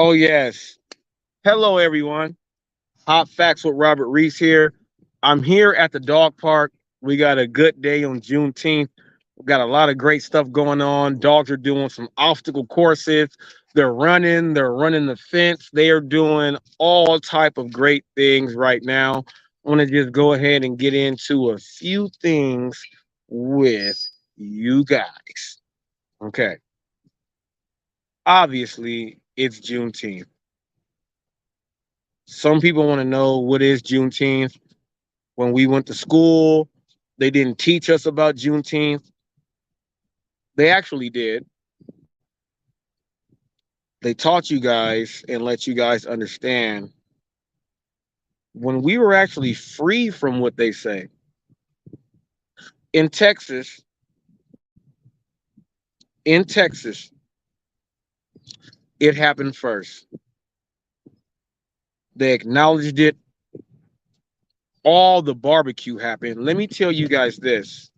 Oh, yes. Hello, everyone. Hot Facts with Robert Reese here. I'm here at the dog park. We got a good day on Juneteenth. We got a lot of great stuff going on. Dogs are doing some obstacle courses. They're running the fence. They are doing all type of great things right now. I want to just go ahead and get into a few things with you guys. Okay. Obviously, it's Juneteenth. Some people want to know what is Juneteenth. When we went to school, they didn't teach us about Juneteenth. They actually did. They taught you guys and let you guys understand when we were actually free from what they say. In Texas, in Texas, it happened first. They acknowledged it. All the barbecue happened. Let me tell you guys this.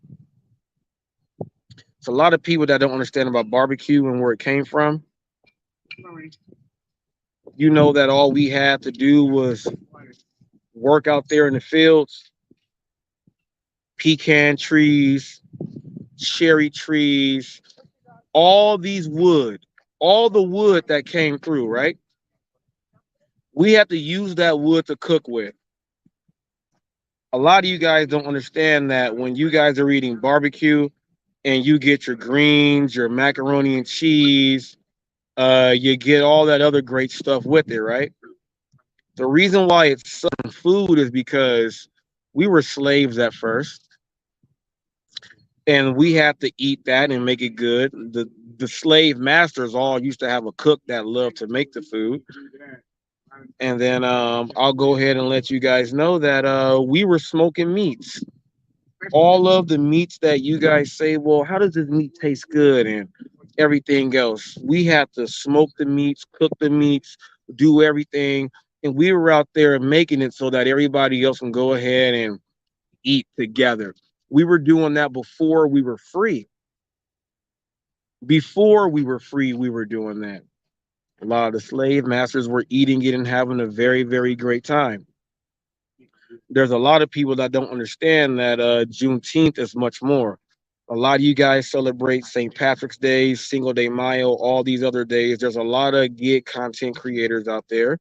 It's a lot of people that don't understand about barbecue and where it came from. You know that all we had to do was work out there in the fields, pecan trees, cherry trees, all these wood, all the wood that came through, right? We have to use that wood to cook with. A lot of you guys don't understand that when you guys are eating barbecue and you get your greens, your macaroni and cheese, you get all that other great stuff with it, right? The reason why it's Southern food is because we were slaves at first, and we have to eat that and make it good. The slave masters all used to have a cook that loved to make the food. And then I'll go ahead and let you guys know that we were smoking meats. All of the meats that you guys say, well, how does this meat taste good and everything else? We had to smoke the meats, cook the meats, do everything. And we were out there making it so that everybody else can go ahead and eat together. We were doing that before we were free. Before we were free, we were doing that. A lot of the slave masters were eating it and having a very, very great time. There's a lot of people that don't understand that Juneteenth is much more. A lot of you guys celebrate St. Patrick's Day, Single Day Mayo, all these other days. There's a lot of gig content creators out there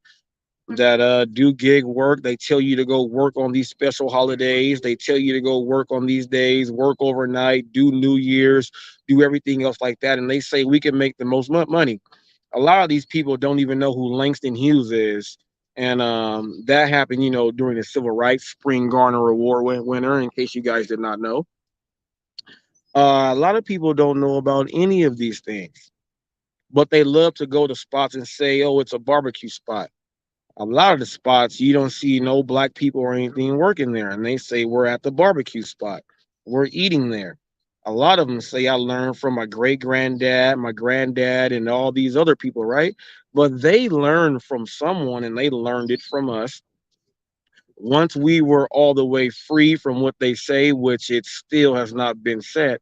that do gig work. They tell you to go work on these special holidays. They tell you to go work on these days, work overnight, do New Year's, do everything else like that. And they say we can make the most money. A lot of these people don't even know who Langston Hughes is. And that happened, during the Civil Rights Spring Garner Award winner, in case you guys did not know. A lot of people don't know about any of these things, but they love to go to spots and say, oh, it's a barbecue spot. A lot of the spots you don't see no black people or anything working there, and they say we're at the barbecue spot, we're eating there. A lot of them say I learned from my great granddad, my granddad, and all these other people, right? But they learned from someone, and they learned it from us. Once we were all the way free from what they say, which it still has not been said,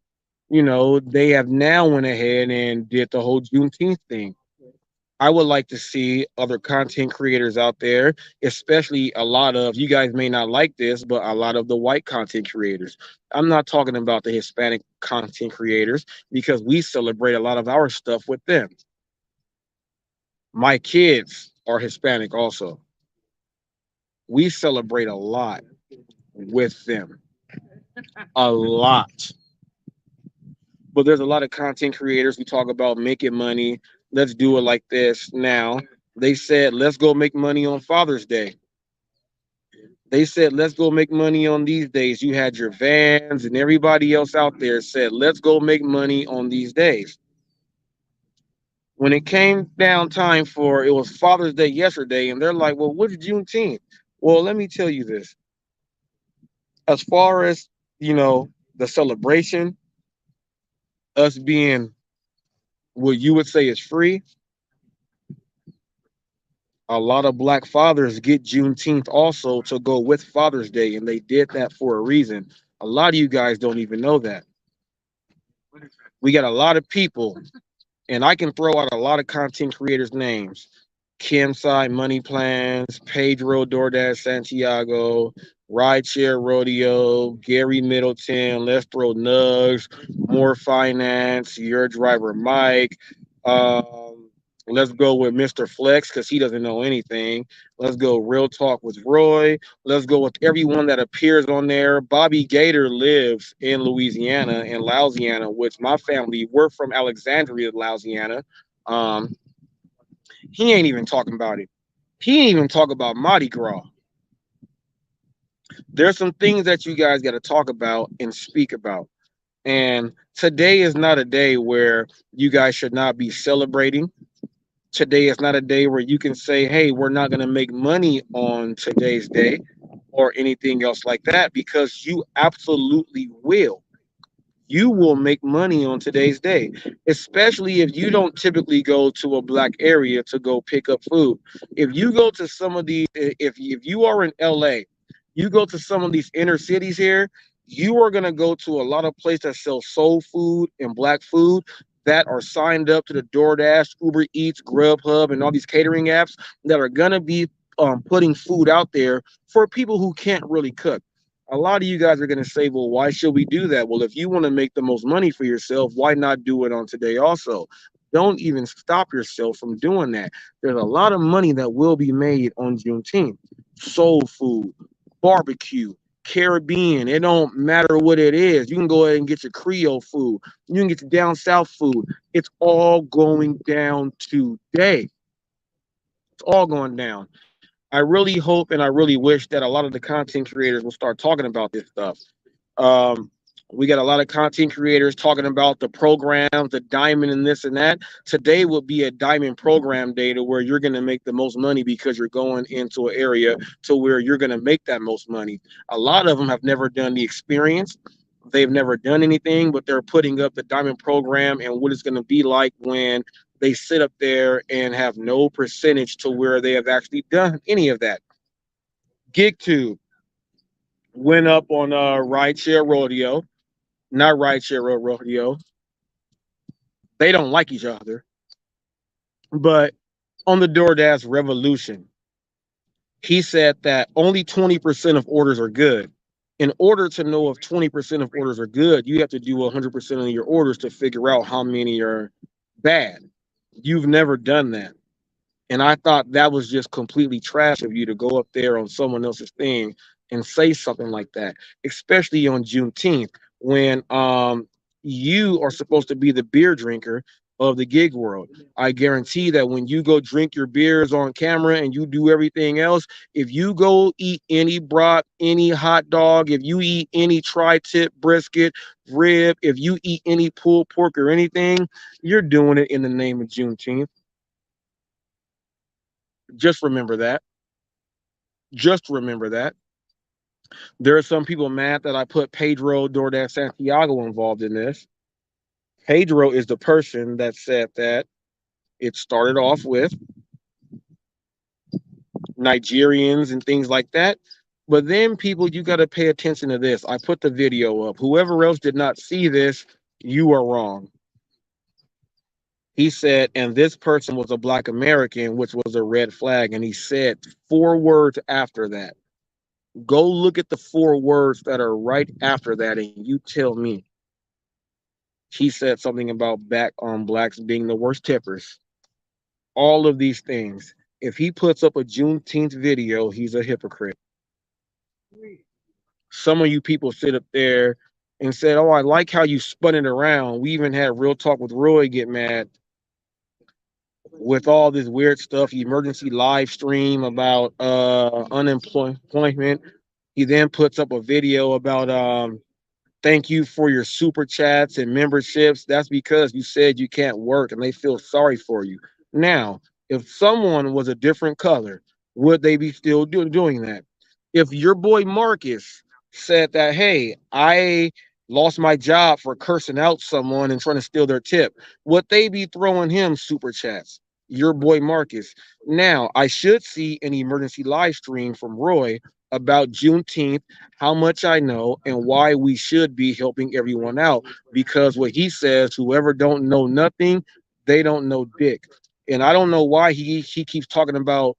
they have now went ahead and did the whole Juneteenth thing. I would like to see other content creators out there, especially a lot of you guys may not like this, but a lot of the white content creators. I'm not talking about the Hispanic content creators because we celebrate a lot of our stuff with them. My kids are Hispanic also. We celebrate a lot with them, a lot. But there's a lot of content creators who talk about making money. Let's do it like this now. They said, let's go make money on Father's Day. They said, let's go make money on these days. You had your Vans and everybody else out there said, let's go make money on these days. When it came down time for it was Father's Day yesterday, and they're like, well, what's Juneteenth? Well, let me tell you this. As far as, the celebration, us being what you would say is free, a lot of black fathers get Juneteenth also to go with Father's Day, and they did that for a reason. A lot of you guys don't even know that. We got a lot of people, and I can throw out a lot of content creators' names. Campsite Money Plans, Pedro DoorDash Santiago, Rideshare Rodeo, Gary Middleton, Let's Throw Nugs, More Finance, Your Driver Mike. Um, let's go with Mr. Flex because he doesn't know anything. Let's go Real Talk with Roy. Let's go with everyone that appears on there. Bobby Gator lives in Louisiana and Louisiana, which my family, we're from Alexandria, Louisiana. Um, he ain't even talking about it. He ain't even talk about Mardi Gras. There's some things that you guys got to talk about and speak about. And today is not a day where you guys should not be celebrating. Today is not a day where you can say, hey, we're not going to make money on today's day or anything else like that, because you absolutely will. You will make money on today's day, especially if you don't typically go to a black area to go pick up food. If you go to some of these, if you are in LA, you go to some of these inner cities here, you are going to go to a lot of places that sell soul food and black food that are signed up to the DoorDash, Uber Eats, Grubhub, and all these catering apps that are going to be putting food out there for people who can't really cook. A lot of you guys are going to say, well, why should we do that? Well, if you want to make the most money for yourself, why not do it on today also? Don't even stop yourself from doing that. There's a lot of money that will be made on Juneteenth. Soul food, barbecue, Caribbean. It don't matter what it is. You can go ahead and get your Creole food. You can get your down south food. It's all going down today. It's all going down. I really hope and I really wish that a lot of the content creators will start talking about this stuff. Um, we got a lot of content creators talking about the programs, the diamond, and this and that. Today will be a diamond program day to where you're going to make the most money because you're going into an area to where you're going to make that most money. A lot of them have never done the experience. They've never done anything, but they're putting up the diamond program and what it's going to be like when they sit up there and have no percentage to where they have actually done any of that. GigTube went up on Rideshare Rodeo, not Rideshare Rodeo. They don't like each other, but on the DoorDash Revolution, he said that only 20% of orders are good. In order to know if 20% of orders are good, you have to do 100% of your orders to figure out how many are bad. You've never done that. And I thought that was just completely trash of you to go up there on someone else's thing and say something like that, especially on Juneteenth when you are supposed to be the beer drinker of the gig world. I guarantee that when you go drink your beers on camera and you do everything else, if you go eat any brat, any hot dog, if you eat any tri-tip brisket, rib, if you eat any pulled pork or anything, you're doing it in the name of Juneteenth. Just remember that. Just remember that. There are some people mad that I put Pedro DoorDash Santiago involved in this. Pedro is the person that said that it started off with Nigerians and things like that. But then, people, you got to pay attention to this. I put the video up. Whoever else did not see this, you are wrong. He said, and this person was a black American, which was a red flag. And he said 4 words after that. Go look at the 4 words that are right after that, and you tell me. He said something about back on blacks being the worst tippers. All of these things. If he puts up a Juneteenth video, he's a hypocrite. Some of you people sit up there and said, oh, I like how you spun it around. We even had Real Talk with Roy get mad with all this weird stuff, emergency live stream about unemployment. He then puts up a video about thank you for your super chats and memberships. That's because you said you can't work and they feel sorry for you. Now, if someone was a different color, would they be still doing that? If your boy Marcus said that, hey, I lost my job for cursing out someone and trying to steal their tip, would they be throwing him super chats? Your boy Marcus. Now, I should see an emergency live stream from Roy about Juneteenth, how much I know, and why we should be helping everyone out. Because what he says, whoever don't know nothing, they don't know dick. And I don't know why he keeps talking about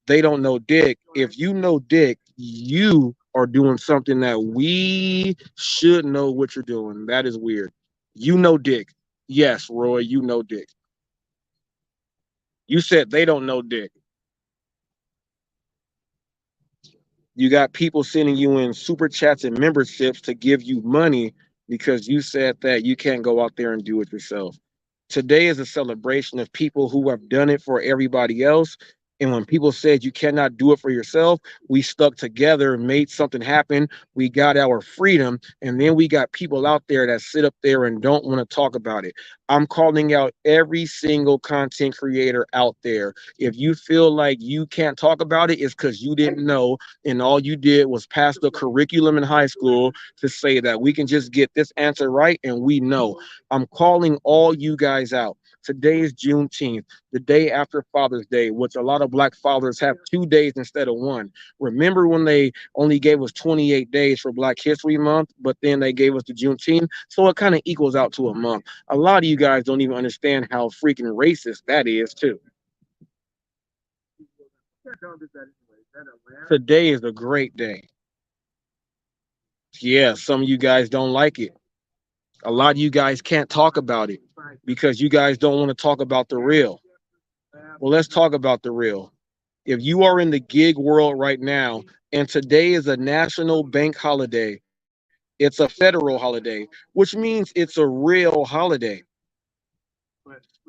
they don't know dick. If you know dick, you are doing something that we should know what you're doing. That is weird. You know dick. Yes, Roy, you know dick. You said they don't know dick. You got people sending you in super chats and memberships to give you money because you said that you can't go out there and do it yourself. Today is a celebration of people who have done it for everybody else. And when people said you cannot do it for yourself, we stuck together and made something happen. We got our freedom. And then we got people out there that sit up there and don't want to talk about it. I'm calling out every single content creator out there. If you feel like you can't talk about it, it's because you didn't know. And all you did was pass the curriculum in high school to say that we can just get this answer right and we know. I'm calling all you guys out. Today is Juneteenth, the day after Father's Day, which a lot of black fathers have 2 days instead of one. Remember when they only gave us 28 days for Black History Month, but then they gave us the Juneteenth? So it kind of equals out to a month. A lot of you guys don't even understand how freaking racist that is, too. Today is a great day. Yeah, some of you guys don't like it. A lot of you guys can't talk about it because you guys don't want to talk about the real. Well, let's talk about the real. If you are in the gig world right now, and today is a national bank holiday, it's a federal holiday, which means it's a real holiday.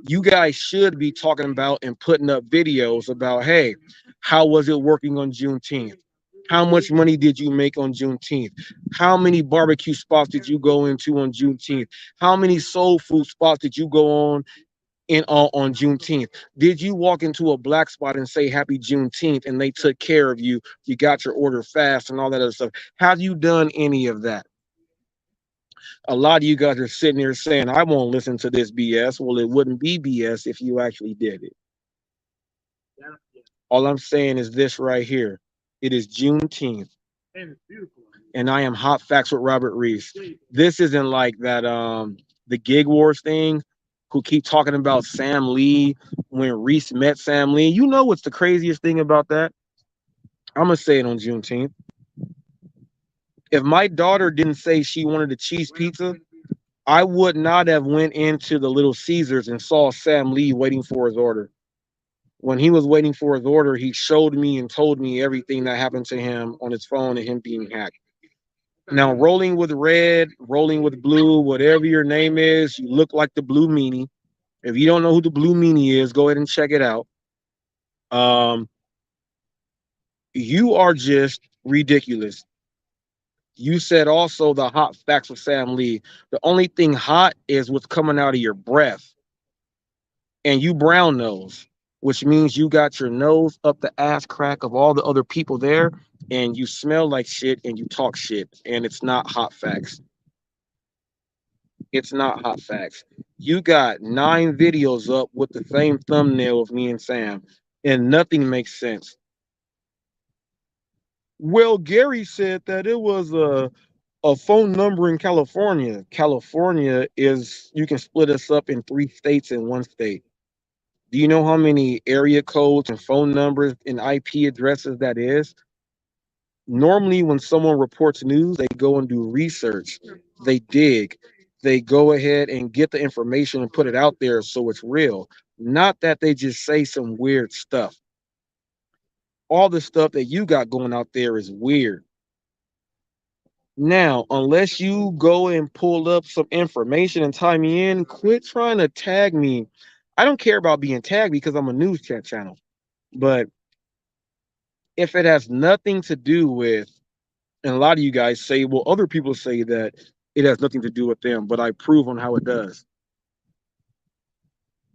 You guys should be talking about and putting up videos about, hey, how was it working on Juneteenth? How much money did you make on Juneteenth? How many barbecue spots did you go into on Juneteenth? How many soul food spots did you go on Juneteenth? Did you walk into a black spot and say Happy Juneteenth and they took care of you? You got your order fast and all that other stuff. Have you done any of that? A lot of you guys are sitting there saying, I won't listen to this BS. Well, it wouldn't be BS if you actually did it. All I'm saying is this right here. It is Juneteenth. And I am Hot Facts with Robert Reese. This isn't like that the Gig Wars thing, who keep talking about Sam Lee when Reese met Sam Lee. You know what's the craziest thing about that? I'm gonna say it on Juneteenth. If my daughter didn't say she wanted a cheese pizza, I would not have went into the Little Caesars and saw Sam Lee waiting for his order. When he was waiting for his order, he showed me and told me everything that happened to him on his phone and him being hacked. Now, rolling with red, rolling with blue, whatever your name is, you look like the Blue Meanie. If you don't know who the Blue Meanie is, go ahead and check it out. Um, you are just ridiculous. You said also the hot facts with Sam Lee. The only thing hot is what's coming out of your breath. And you brown nose, which means you got your nose up the ass crack of all the other people there, and you smell like shit and you talk shit. And it's not hot facts. It's not hot facts. You got 9 videos up with the same thumbnail of me and Sam, and nothing makes sense. Well, Gary said that it was a phone number in California. California is, you can split us up in 3 states in one state. Do you know how many area codes and phone numbers and IP addresses that is? Normally, when someone reports news, they go and do research, they dig, they go ahead and get the information and put it out there so it's real. Not that they just say some weird stuff. All the stuff that you got going out there is weird. Now, unless you go and pull up some information and tie me in, quit trying to tag me. I don't care about being tagged because I'm a news chat channel. But if it has nothing to do with, and a lot of you guys say, well, other people say that it has nothing to do with them, but I prove on how it does.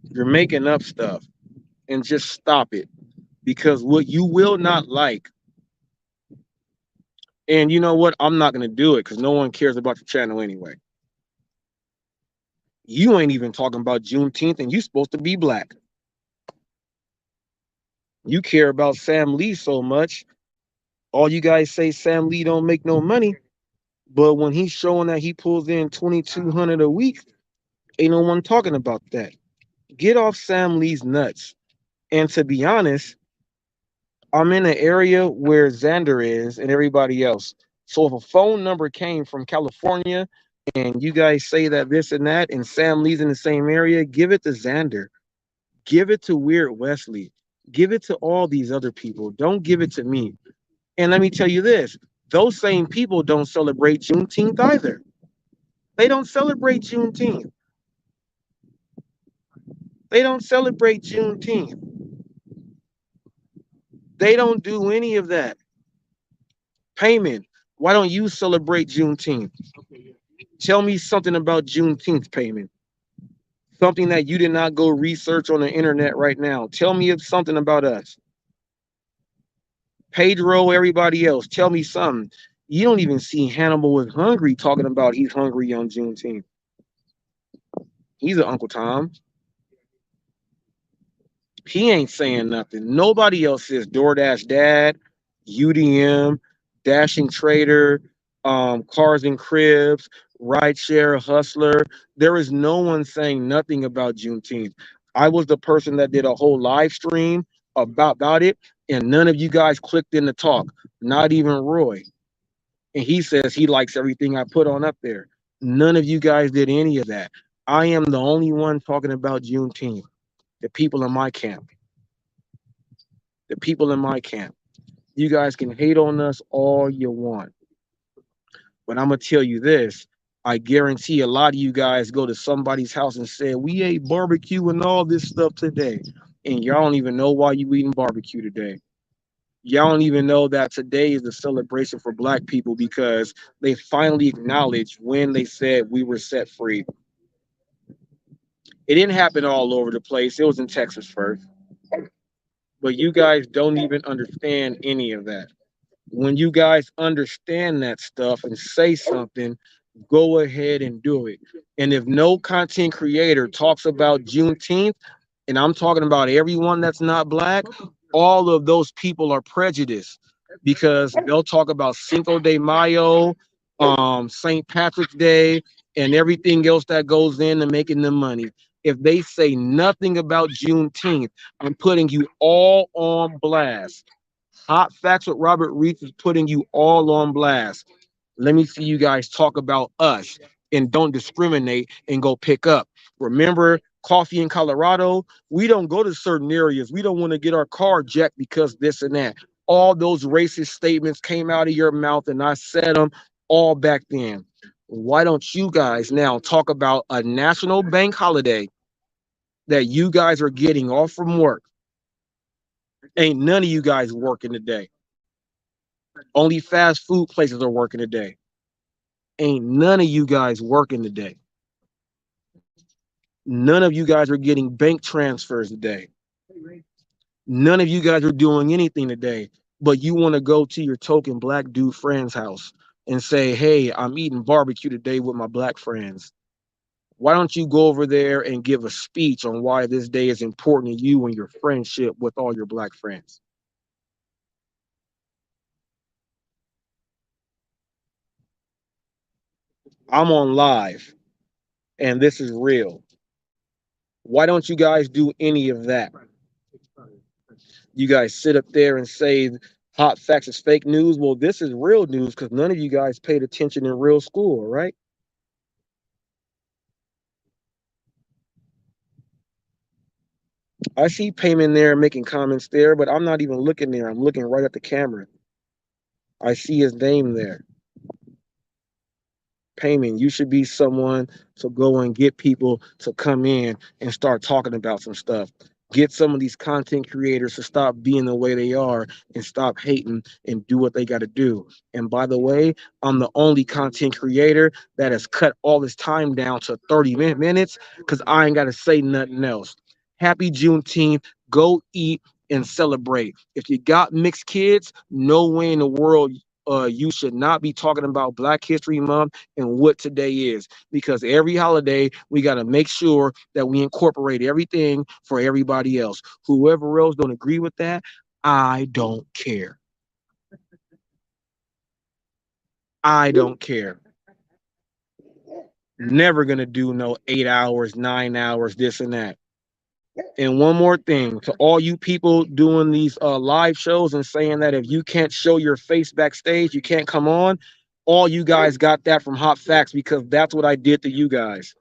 You're making up stuff, and just stop it, because what you will not like, and you know what, I'm not going to do it because no one cares about your channel anyway. You ain't even talking about Juneteenth, and you supposed to be black. You care about Sam Lee so much. All you guys say Sam Lee don't make no money, but when he's showing that he pulls in 2,200 a week, ain't no one talking about that. Get off Sam Lee's nuts. And to be honest, I'm in an area where Xander is and everybody else. So if a phone number came from California and you guys say that this and that, and Sam Lee's in the same area, give it to Xander. Give it to Weird Wesley. Give it to all these other people. Don't give it to me. And let me tell you this, those same people don't celebrate Juneteenth either. They don't celebrate Juneteenth. They don't celebrate Juneteenth. They don't do any of that. Payment. Why don't you celebrate Juneteenth? Tell me something about Juneteenth payment. Something that you did not go research on the internet right now. Tell me something about us. Pedro, everybody else. Tell me something. You don't even see Hannibal is hungry talking about he's hungry on Juneteenth. He's an Uncle Tom. He ain't saying nothing. Nobody else says DoorDash Dad, UDM, Dashing Trader, Cars and Cribs, Rideshare Hustler. There is no one saying nothing about Juneteenth. I was the person that did a whole live stream about it, and none of you guys clicked in to talk. Not even Roy. And he says he likes everything I put on up there. None of you guys did any of that. I am the only one talking about Juneteenth. The people in my camp. The people in my camp. You guys can hate on us all you want. But I'm gonna tell you this. I guarantee a lot of you guys go to somebody's house and say, we ate barbecue and all this stuff today. And y'all don't even know why you eating barbecue today. Y'all don't even know that today is a celebration for black people because they finally acknowledged when they said we were set free. It didn't happen all over the place. It was in Texas first. But you guys don't even understand any of that. When you guys understand that stuff and say something, go ahead and do it. And if no content creator talks about Juneteenth, and I'm talking about everyone that's not black, all of those people are prejudiced because they'll talk about Cinco de Mayo, St. Patrick's Day, and everything else that goes into making them money. If they say nothing about Juneteenth, I'm putting you all on blast. Hot Facts with Robert Reed is putting you all on blast. Let me see you guys talk about us and don't discriminate and go pick up. Remember, coffee in Colorado, we don't go to certain areas. We don't want to get our car jacked because this and that. All those racist statements came out of your mouth, and I said them all back then. Why don't you guys now talk about a national bank holiday that you guys are getting off from work? Ain't none of you guys working today. Only fast food places are working today. Ain't none of you guys working today. None of you guys are getting bank transfers today. None of you guys are doing anything today, but you want to go to your token black dude friend's house and say, hey, I'm eating barbecue today with my black friends. Why don't you go over there and give a speech on why this day is important to you and your friendship with all your black friends? I'm on live and this is real. Why don't you guys do any of that? You guys sit up there and say hot facts is fake news. Well, this is real news because none of you guys paid attention in real school, right? I see Payman there making comments there, but I'm not even looking there. I'm looking right at the camera. I see his name there. Payment. You should be someone to go and get people to come in and start talking about some stuff. Get some of these content creators to stop being the way they are and stop hating and do what they got to do. And by the way, I'm the only content creator that has cut all this time down to 30 minutes because I ain't got to say nothing else. Happy Juneteenth. Go eat and celebrate. If you got mixed kids, no way in the world you should not be talking about Black History Month and what today is, because every holiday we got to make sure that we incorporate everything for everybody else. Whoever else don't agree with that, I don't care. I don't care. Never gonna do no 8 hours, 9 hours, this and that. And one more thing to all you people doing these live shows and saying that if you can't show your face backstage, you can't come on. All you guys got that from Hot Facts because that's what I did to you guys.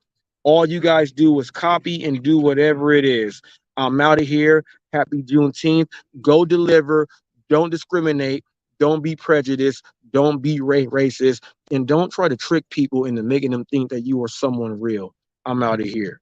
All you guys do was copy and do whatever it is. I'm out of here. Happy Juneteenth. Go deliver. Don't discriminate. Don't be prejudiced. Don't be racist. And don't try to trick people into making them think that you are someone real. I'm out of here.